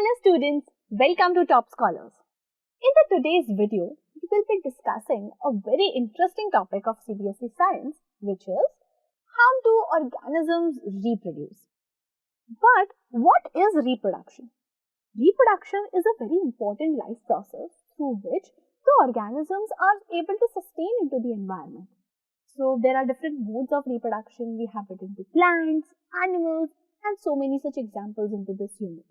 Hello students, welcome to Top Scholars. In today's video, we will be discussing a very interesting topic of CBSE science, which is how do organisms reproduce. But what is reproduction? Reproduction is a very important life process through which the organisms are able to sustain into the environment. So there are different modes of reproduction. We have it into plants, animals, and so many such examples into this unit.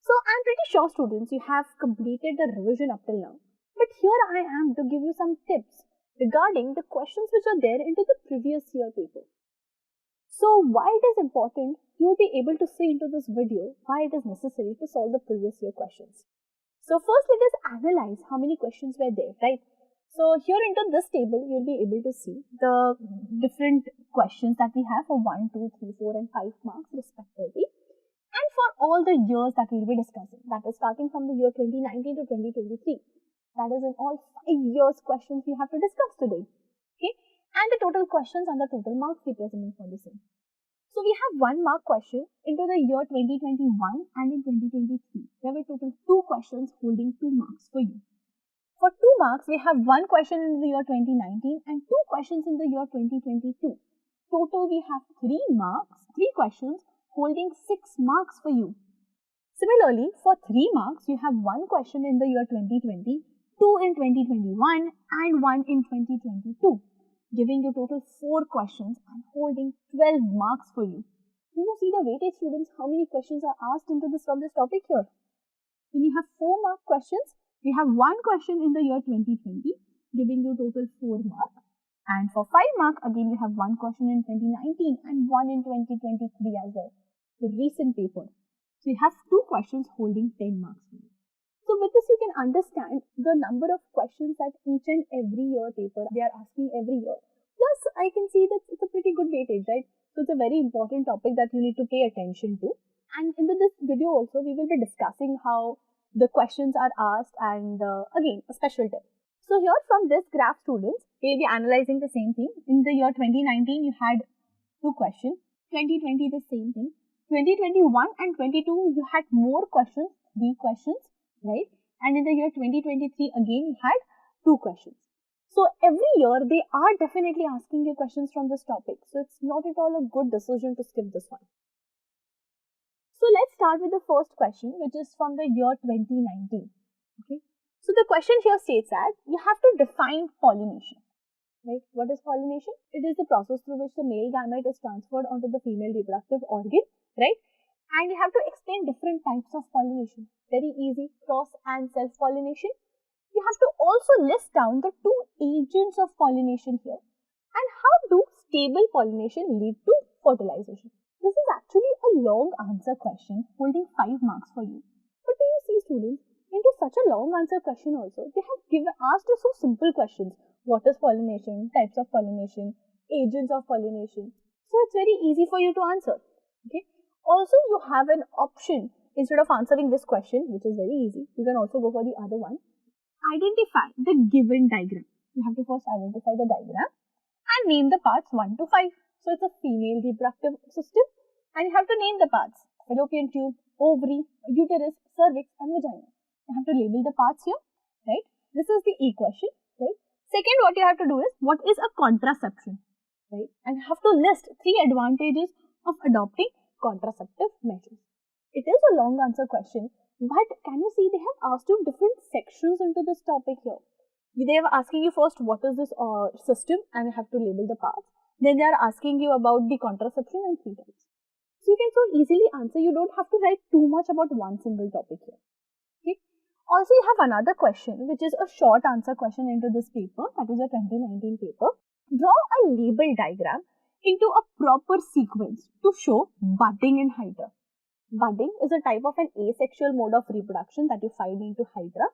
So I'm pretty sure students you have completed the revision up till now, but here I am to give you some tips regarding the questions which are there into the previous year paper. So why it is important, you will be able to see into this video why it is necessary to solve the previous year questions. So first let us analyze how many questions were there, right? So here into this table you will be able to see the different questions that we have for 1, 2, 3, 4 and 5 marks respectively. And for all the years that we will be discussing, that is starting from the year 2019 to 2023, that is in all 5 years questions we have to discuss today, okay? And the total questions and the total marks representing for the same. So we have 1 mark question into the year 2021 and in 2023. There were total 2 questions holding 2 marks for you. For 2 marks, we have 1 question in the year 2019 and 2 questions in the year 2022. Total we have 3 marks, 3 questions holding 6 marks for you. Similarly, for 3 marks, you have 1 question in the year 2020, 2 in 2021 and 1 in 2022, giving you total 4 questions and holding 12 marks for you. Do you see the weightage, students, how many questions are asked into this from this topic here? When you have 4 mark questions, we have 1 question in the year 2020, giving you total 4 marks. And for 5 mark, again we have 1 question in 2019 and 1 in 2023 as well, the recent paper. So you have 2 questions holding 10 marks. So with this you can understand the number of questions that each and every year paper they are asking every year. Plus I can see that it's a pretty good weightage, right? So it's a very important topic that you need to pay attention to. And into this video also we will be discussing how the questions are asked and again a special tip. So here from this graph, students, we will be analyzing the same thing. In the year 2019, you had 2 questions. 2020, the same thing. 2021 and 22, you had more questions, 3 questions, right? And in the year 2023, again, you had 2 questions. So every year, they are definitely asking you questions from this topic. So it's not at all a good decision to skip this one. So let's start with the first question, which is from the year 2019. Okay. So the question here states that you have to define pollination, right? What is pollination? It is the process through which the male gamete is transferred onto the female reproductive organ, right? And you have to explain different types of pollination. Very easy, cross and self-pollination. You have to also list down the 2 agents of pollination here. And how do stable pollination lead to fertilization? This is actually a long answer question holding 5 marks for you. But do you see, students? Into such a long answer question also, they have asked you so simple questions. What is pollination, types of pollination, agents of pollination. So it's very easy for you to answer. Okay. Also, you have an option instead of answering this question, which is very easy. You can also go for the other one. Identify the given diagram. You have to first identify the diagram and name the parts 1 to 5. So it's a female reproductive system and you have to name the parts. Fallopian tube, ovary, uterus, cervix and vagina. You have to label the parts here, right? This is the A question, right? Second, what you have to do is, what is a contraception, right? And you have to list 3 advantages of adopting contraceptive measures. It is a long answer question, but can you see they have asked you different sections into this topic here. They are asking you first, what is this system, and you have to label the parts. Then they are asking you about the contraception and 3 types. So you can so easily answer. You don't have to write too much about one single topic here. Okay. Also, you have another question, which is a short answer question into this paper, that is a 2019 paper. Draw a label diagram into a proper sequence to show budding in Hydra. Budding is a type of an asexual mode of reproduction that you find into Hydra,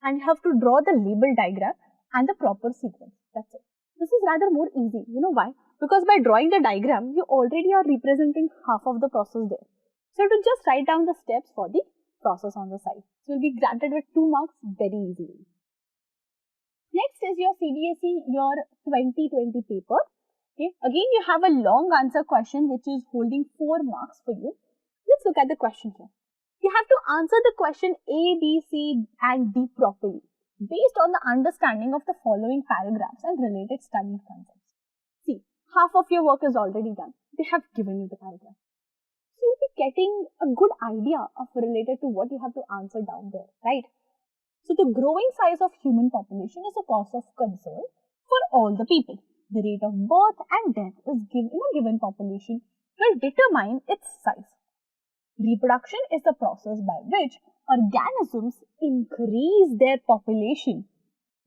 and you have to draw the label diagram and the proper sequence. That's it. This is rather more easy. You know why? Because by drawing the diagram, you already are representing half of the process there. So to just write down the steps for the process on the side. So you'll be granted with 2 marks very easily. Next is your CBSE year 2020 paper. Okay. Again, you have a long answer question which is holding 4 marks for you. Let's look at the question here. You have to answer the question A, B, C and D properly based on the understanding of the following paragraphs and related studied concepts. See, half of your work is already done. They have given you the paragraph. So you'll be getting a good idea of related to what you have to answer down there, right? So the growing size of human population is a cause of concern for all the people. The rate of birth and death is given in a given population will determine its size. Reproduction is the process by which organisms increase their population.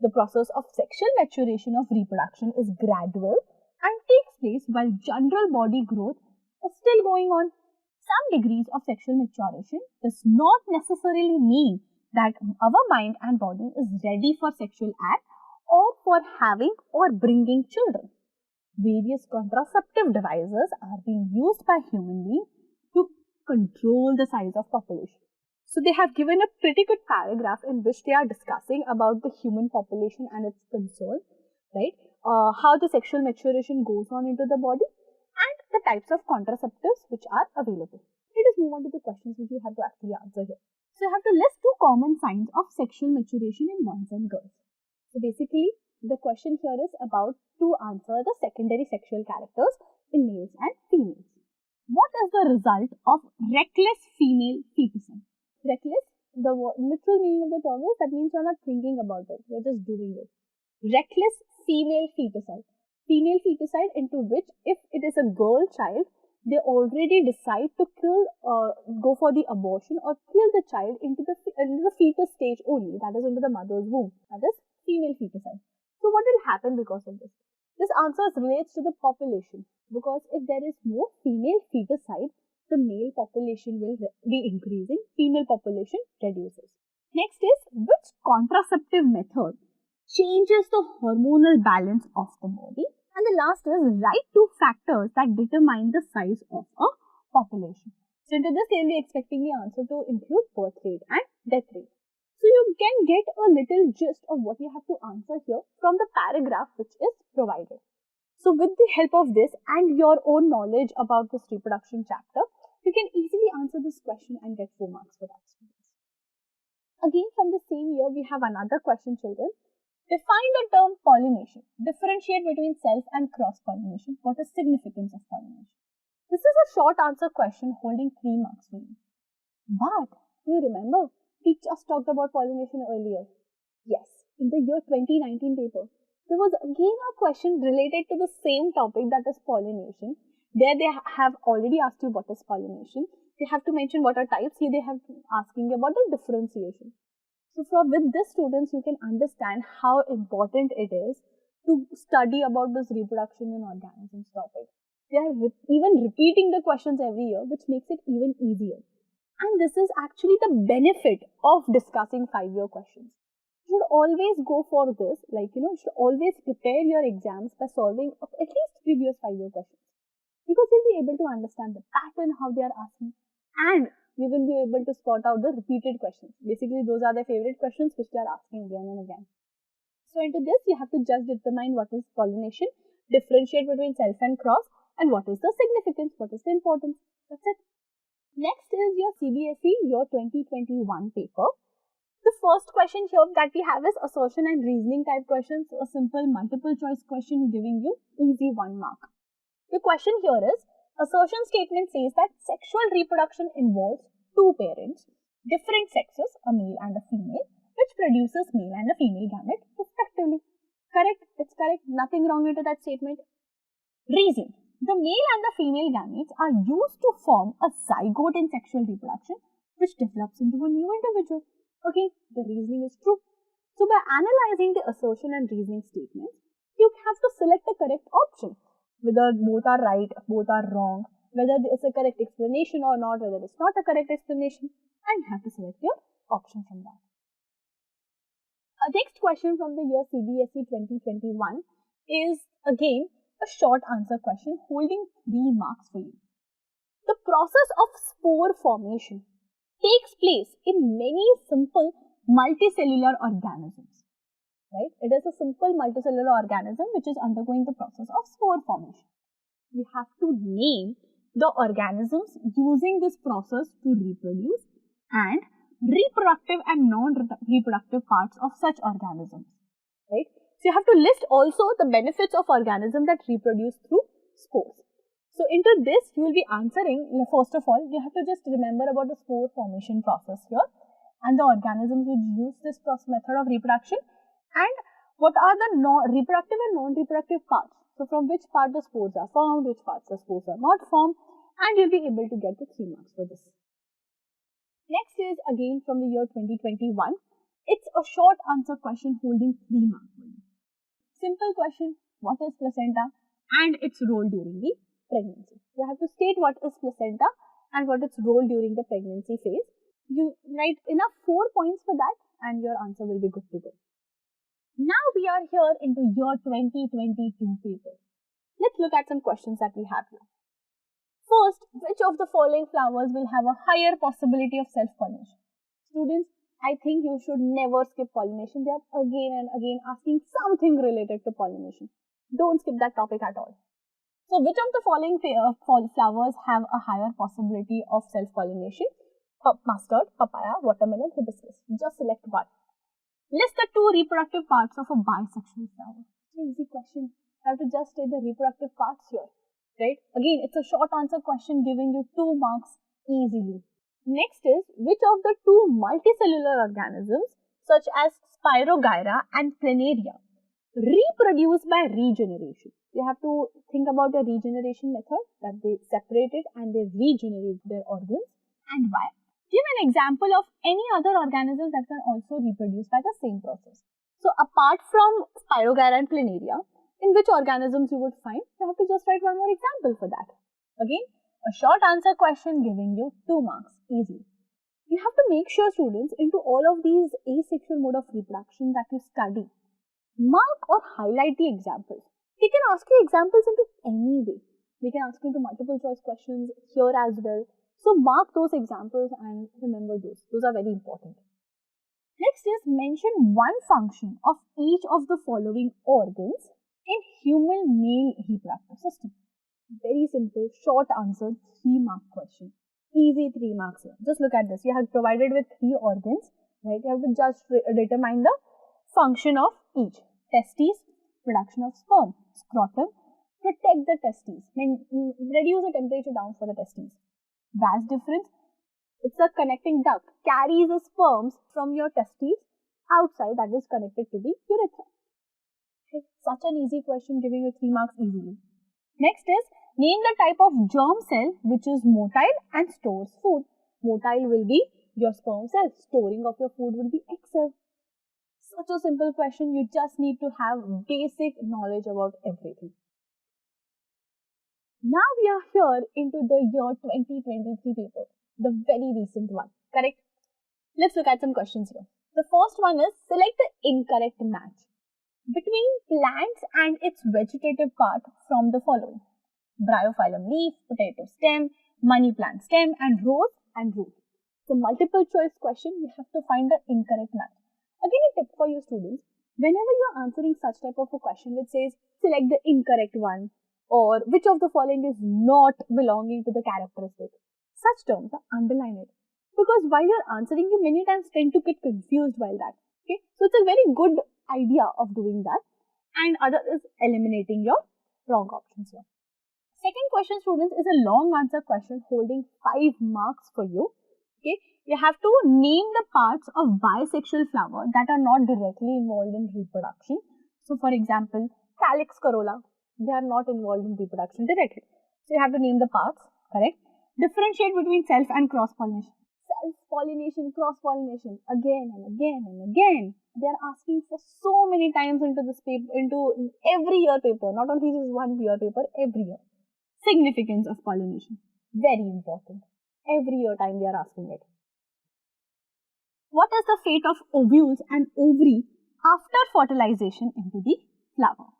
The process of sexual maturation of reproduction is gradual and takes place while general body growth is still going on. Some degrees of sexual maturation does not necessarily mean that our mind and body is ready for sexual act or for having or bringing children. Various contraceptive devices are being used by human beings to control the size of population. So they have given a pretty good paragraph in which they are discussing about the human population and its concern, right? How the sexual maturation goes on into the body and the types of contraceptives which are available. Let us move on to the questions which you have to actually answer here. So you have to list 2 common signs of sexual maturation in boys and girls. So basically, the question here is about to answer the secondary sexual characters in males and females. What is the result of reckless female feticide? Reckless, the literal meaning of the term is that means you are not thinking about it, you are just doing it. Reckless female feticide. Female feticide into which if it is a girl child, they already decide to go for the abortion or kill the child into the fetus stage only, that is into the mother's womb. That is female feticide. So what will happen because of this? This answer relates to the population, because if there is more female feticide, the male population will be increasing, female population reduces. Next is, which contraceptive method changes the hormonal balance of the body? And the last is, write 2 factors that determine the size of a population. So into this, they will be expecting the answer to include birth rate and death rate. So you can get a little gist of what you have to answer here from the paragraph which is provided. So with the help of this and your own knowledge about this reproduction chapter, you can easily answer this question and get 4 marks for that, students. Again, from the same year, we have another question, children. Define the term pollination. Differentiate between self and cross-pollination. What is significance of pollination? This is a short answer question holding 3 marks for you. But, do you remember? We just talked about pollination earlier. Yes, in the year 2019 paper, there was again a question related to the same topic, that is pollination. There they have already asked you what is pollination. They have to mention what are types. Here they have asking about the differentiation. So with this, students, you can understand how important it is to study about this reproduction in organisms topic. They are even repeating the questions every year, which makes it even easier. And this is actually the benefit of discussing 5-year questions. You should always go for this, you should always prepare your exams by solving at least previous 5-year questions. Because you'll be able to understand the pattern, how they are asking, and you will be able to spot out the repeated questions. Basically, those are their favorite questions which they are asking again and again. So into this, you have to just determine what is pollination, differentiate between self and cross, and what is the significance, what is the importance. That's it. Next is your CBSE Year 2021 paper. The first question here that we have is assertion and reasoning type questions. So a simple multiple choice question giving you easy 1 mark. The question here is, assertion statement says that sexual reproduction involves 2 parents, different sexes, a male and a female, which produces male and a female gamete respectively. Correct? It's correct. Nothing wrong with that statement. Reason. The male and the female gametes are used to form a zygote in sexual reproduction, which develops into a new individual. Okay, the reasoning is true. So by analyzing the assertion and reasoning statements, you have to select the correct option. Whether both are right, both are wrong, whether there is a correct explanation or not, whether it's not a correct explanation, and you have to select your option from that. Our next question from the year CBSE 2021 is again a short answer question holding 3 marks for you. The process of spore formation takes place in many simple multicellular organisms. Right? It is a simple multicellular organism which is undergoing the process of spore formation. You have to name the organisms using this process to reproduce and reproductive and non-reproductive parts of such organisms, right? So you have to list also the benefits of organisms that reproduce through spores. So into this you will be answering, first of all, you have to just remember about the spore formation process here and the organisms which use this method of reproduction, and what are the reproductive and non-reproductive parts. So from which part the spores are formed, which parts the spores are not formed, and you'll be able to get the 3 marks for this. Next is again from the year 2021. It's a short answer question holding 3 marks. Simple question, what is placenta and its role during the pregnancy? You have to state what is placenta and what its role during the pregnancy phase. You write enough 4 points for that and your answer will be good to go. Now we are here into year 2022 paper. Let's look at some questions that we have here. First, which of the following flowers will have a higher possibility of self-pollination? Students, I think you should never skip pollination. They are again and again asking something related to pollination. Don't skip that topic at all. So, which of the following flowers have a higher possibility of self-pollination? Mustard, papaya, watermelon, hibiscus. Just select one. List the 2 reproductive parts of a bisexual flower. It's an easy question. You have to just state the reproductive parts here, right? Again, it's a short answer question giving you 2 marks easily. Next is, which of the 2 multicellular organisms such as Spirogyra and Planaria reproduce by regeneration? You have to think about the regeneration method, that they separated and they regenerate their organs, and why. Give an example of any other organism that can also reproduce by the same process. So apart from Spirogyra and Planaria, in which organisms you would find, you have to just write one more example for that. Again, a short answer question giving you 2 marks easily. You have to make sure, students, into all of these asexual mode of reproduction that you study, mark or highlight the examples. They can ask you examples into any way. They can ask you into multiple choice questions here as well. So mark those examples and remember those. Those are very important. Next is, mention one function of each of the following organs in human male reproductive system. Very simple, short answer, 3 mark question. Easy 3 marks here. Just look at this. You have provided with 3 organs, right? You have to just determine the function of each. Testes, production of sperm. Scrotum, protect the testes. Reduce the temperature down for the testes. Vas deferens, it's a connecting duct. Carries the sperms from your testes outside, that is connected to the urethra. Okay. Such an easy question giving you 3 marks easily. Next is, name the type of germ cell which is motile and stores food. Motile will be your sperm cell. Storing of your food will be egg cell. Such a simple question. You just need to have basic knowledge about everything. Now we are here into the year 2023 paper, the very recent one, correct? Let's look at some questions here. The first one is, select the incorrect match between plants and its vegetative part from the following: bryophyllum leaf, potato stem, money plant stem, and rose and root. It's a multiple choice question. You have to find the incorrect match. Again, a tip for you students, whenever you are answering such type of a question which says select the incorrect one or which of the following is not belonging to the characteristic, such terms are underline it. Because while you are answering, you many times tend to get confused while that. Okay, so it's a very good idea of doing that, and other is eliminating your wrong options here. Second question, students, is a long answer question holding 5 marks for you. Okay, you have to name the parts of bisexual flower that are not directly involved in reproduction. So, for example, calyx, corolla, they are not involved in reproduction directly. So, you have to name the parts, correct? Differentiate between self and cross-pollination. Self-pollination, cross-pollination, again and again and again. They are asking for so many times into this paper, into every year paper, not only this one year paper, every year. Significance of pollination, very important. Every year time they are asking it. What is the fate of ovules and ovary after fertilization into the flower?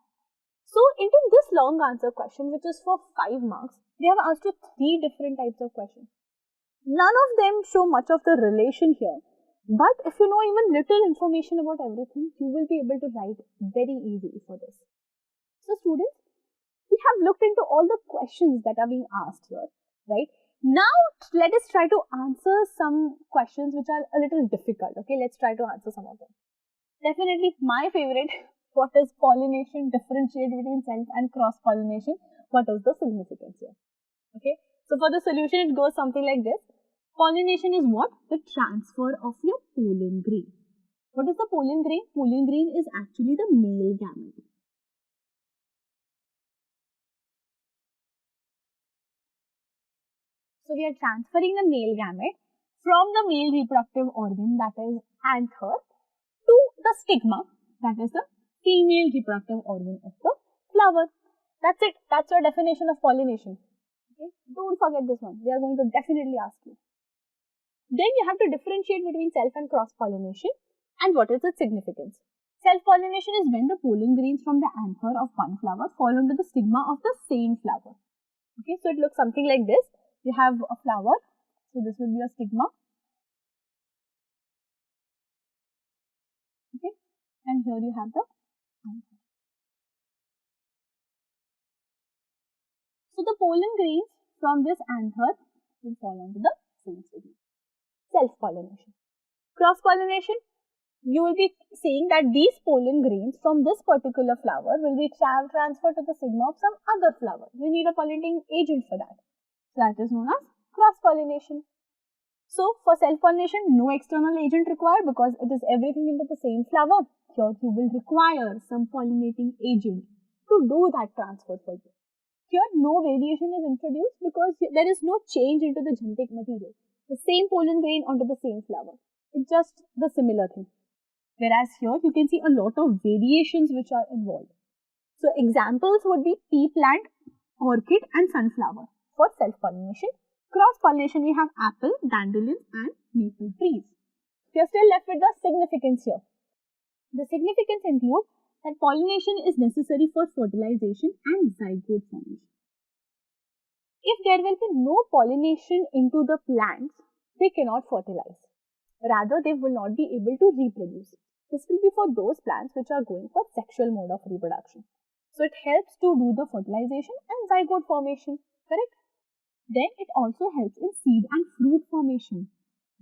So, into this long answer question, which is for 5 marks, they have asked you 3 different types of questions. None of them show much of the relation here, but if you know even little information about everything, you will be able to write very easily for this. So, students, we have looked into all the questions that are being asked here, right? Now let us try to answer some questions which are a little difficult. Okay, let's try to answer some of them. Definitely my favorite, what is pollination? Differentiate between self and cross-pollination. What is the significance here? Okay, so for the solution it goes something like this. Pollination is what? The transfer of your pollen grain. What is the pollen grain? Pollen grain is actually the male gamete. So we are transferring the male gamete from the male reproductive organ, that is anther, to the stigma, that is the female reproductive organ of the flower. That's it. That's your definition of pollination. Okay? Don't forget this one. They are going to definitely ask you. Then you have to differentiate between self and cross-pollination, and what is its significance. Self-pollination is when the pollen grains from the anther of one flower fall onto the stigma of the same flower. Okay, so it looks something like this. You have a flower, so this will be a stigma. Okay, and here you have the anther. So the pollen grains from this anther will fall onto the same stigma. Self-pollination. Cross-pollination, you will be seeing that these pollen grains from this particular flower will be transferred to the stigma of some other flower. You need a pollinating agent for that. So that is known as cross-pollination. So for self-pollination, no external agent required because it is everything into the same flower. Here you will require some pollinating agent to do that transfer for you. Here no variation is introduced because there is no change into the genetic material. The same pollen grain onto the same flower. It's just the similar thing. Whereas here you can see a lot of variations which are involved. So examples would be pea plant, orchid and sunflower for self-pollination. Cross-pollination we have apple, dandelion and maple trees. We are still left with the significance here. The significance include that pollination is necessary for fertilization and zygote formation. If there will be no pollination into the plants, they cannot fertilize. Rather, they will not be able to reproduce. This will be for those plants which are going for sexual mode of reproduction. So, it helps to do the fertilization and zygote formation, correct? Then, it also helps in seed and fruit formation.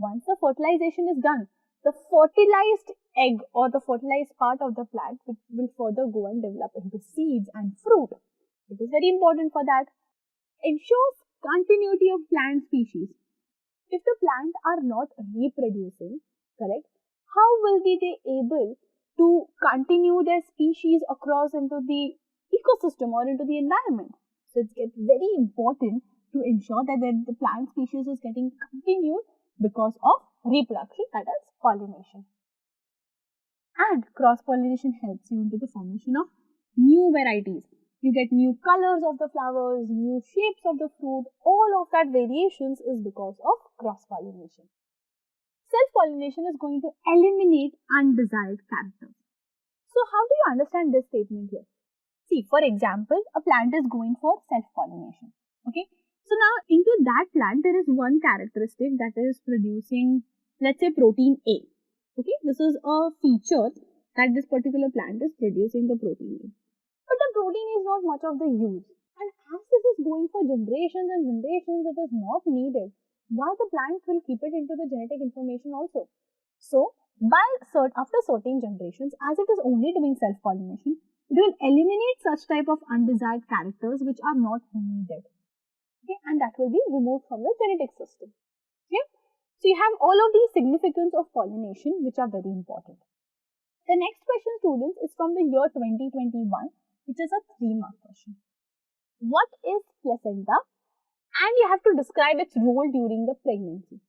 Once the fertilization is done, the fertilized egg or the fertilized part of the plant will further go and develop into seeds and fruit. It is very important for that. Ensures continuity of plant species. If the plants are not reproducing, correct, how will they be able to continue their species across into the ecosystem or into the environment? So it's very important to ensure that the plant species is getting continued because of reproduction, that is pollination. And cross-pollination helps you into the formation of new varieties. You get new colors of the flowers, new shapes of the fruit. All of that variations is because of cross-pollination. Self-pollination is going to eliminate undesired characters. So how do you understand this statement here? See, for example, a plant is going for self-pollination. Okay. So now into that plant, there is one characteristic that is producing, let's say, protein A. Okay. This is a feature that this particular plant is producing the protein A. But the protein is not much of the use. And as this is going for generations and generations, it is not needed. Why the plant will keep it into the genetic information also? So, after certain generations, as it is only doing self-pollination, it will eliminate such type of undesired characters which are not needed. Okay, and that will be removed from the genetic system. Okay, so you have all of these significance of pollination which are very important. The next question, students, is from the year 2021. Which is a 3-mark question. What is placenta? And you have to describe its role during the pregnancy.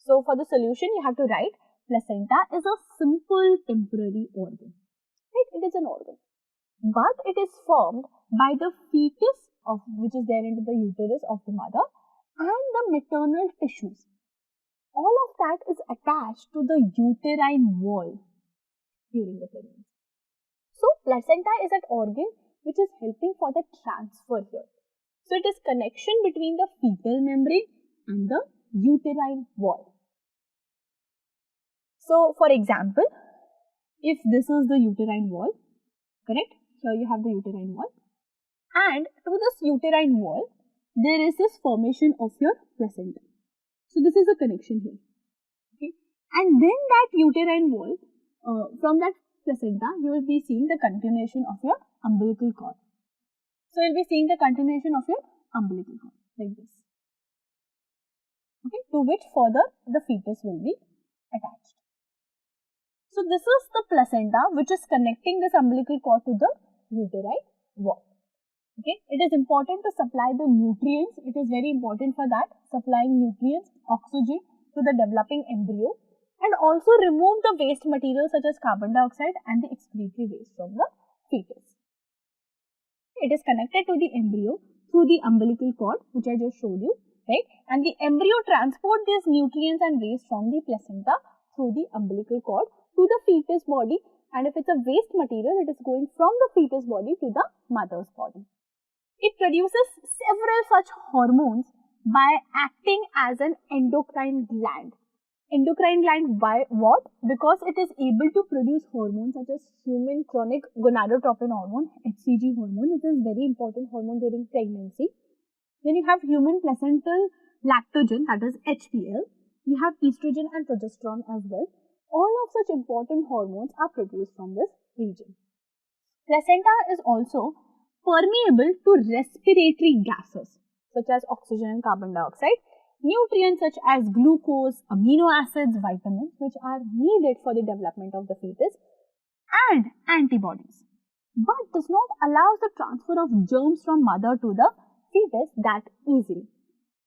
So, for the solution, you have to write placenta is a simple temporary organ. Right? It is an organ. But it is formed by the fetus which is there into the uterus of the mother and the maternal tissues. All of that is attached to the uterine wall during the pregnancy. So, placenta is an organ which is helping for the transfer here. So, it is connection between the fetal membrane and the uterine wall. So, for example, if this is the uterine wall, correct? Here you have the uterine wall. And to this uterine wall, there is this formation of your placenta. So this is a connection here. Okay, and then that uterine wall, from that placenta, you will be seeing the continuation of your umbilical cord. So you will be seeing the continuation of your umbilical cord like this. Okay, to which further the fetus will be attached. So this is the placenta which is connecting this umbilical cord to the uterine wall. Okay, it is important to supply the nutrients. It is very important for that, supplying nutrients, oxygen to the developing embryo, and also remove the waste material such as carbon dioxide and the excretory waste from the fetus. It is connected to the embryo through the umbilical cord, which I just showed you, right? And the embryo transport these nutrients and waste from the placenta through the umbilical cord to the fetus body, and if it's a waste material, it is going from the fetus body to the mother's body. It produces several such hormones by acting as an endocrine gland. Endocrine gland by what? Because it is able to produce hormones such as human chronic gonadotropin hormone, HCG hormone. It is very important hormone during pregnancy. Then you have human placental lactogen, that is HPL. You have estrogen and progesterone as well. All of such important hormones are produced from this region. Placenta is also permeable to respiratory gases such as oxygen and carbon dioxide, nutrients such as glucose, amino acids, vitamins which are needed for the development of the fetus, and antibodies, but does not allow the transfer of germs from mother to the fetus that easily.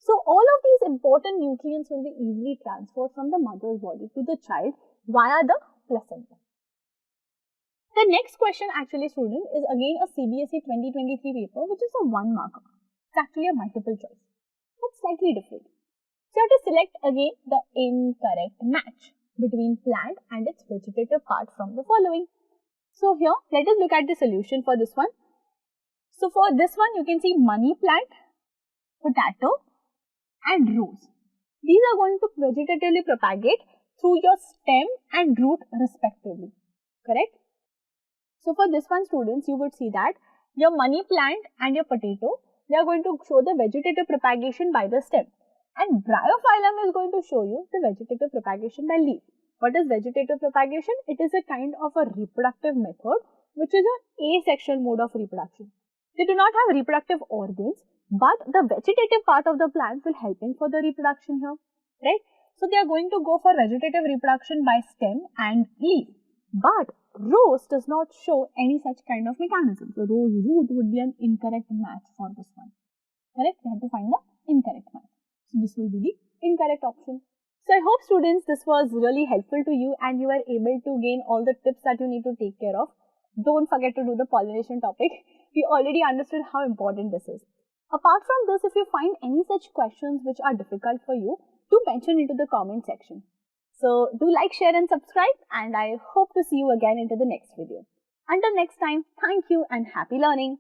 So all of these important nutrients will be easily transferred from the mother's body to the child via the placenta. The next question actually, student, is again a CBSE 2023 paper, which is a 1 marker. It's actually a multiple choice, but slightly different. So you have to select again the incorrect match between plant and its vegetative part from the following. So here, let us look at the solution for this one. So for this one, you can see money plant, potato, and rose. These are going to vegetatively propagate through your stem and root respectively, correct? So for this one, students, you would see that your money plant and your potato, they are going to show the vegetative propagation by the stem, and bryophyllum is going to show you the vegetative propagation by leaf. What is vegetative propagation? It is a kind of a reproductive method which is an asexual mode of reproduction. They do not have reproductive organs, but the vegetative part of the plant will help in for the reproduction here, right? So they are going to go for vegetative reproduction by stem and leaf, but rose does not show any such kind of mechanism. So rose root would be an incorrect match for this one, correct? We have to find the incorrect match. So this will be the incorrect option. So I hope, students, this was really helpful to you and you are able to gain all the tips that you need to take care of. Don't forget to do the pollination topic. We already understood how important this is. Apart from this, if you find any such questions which are difficult for you, do mention into the comment section. So do like, share and subscribe, and I hope to see you again into the next video. Until next time, thank you and happy learning.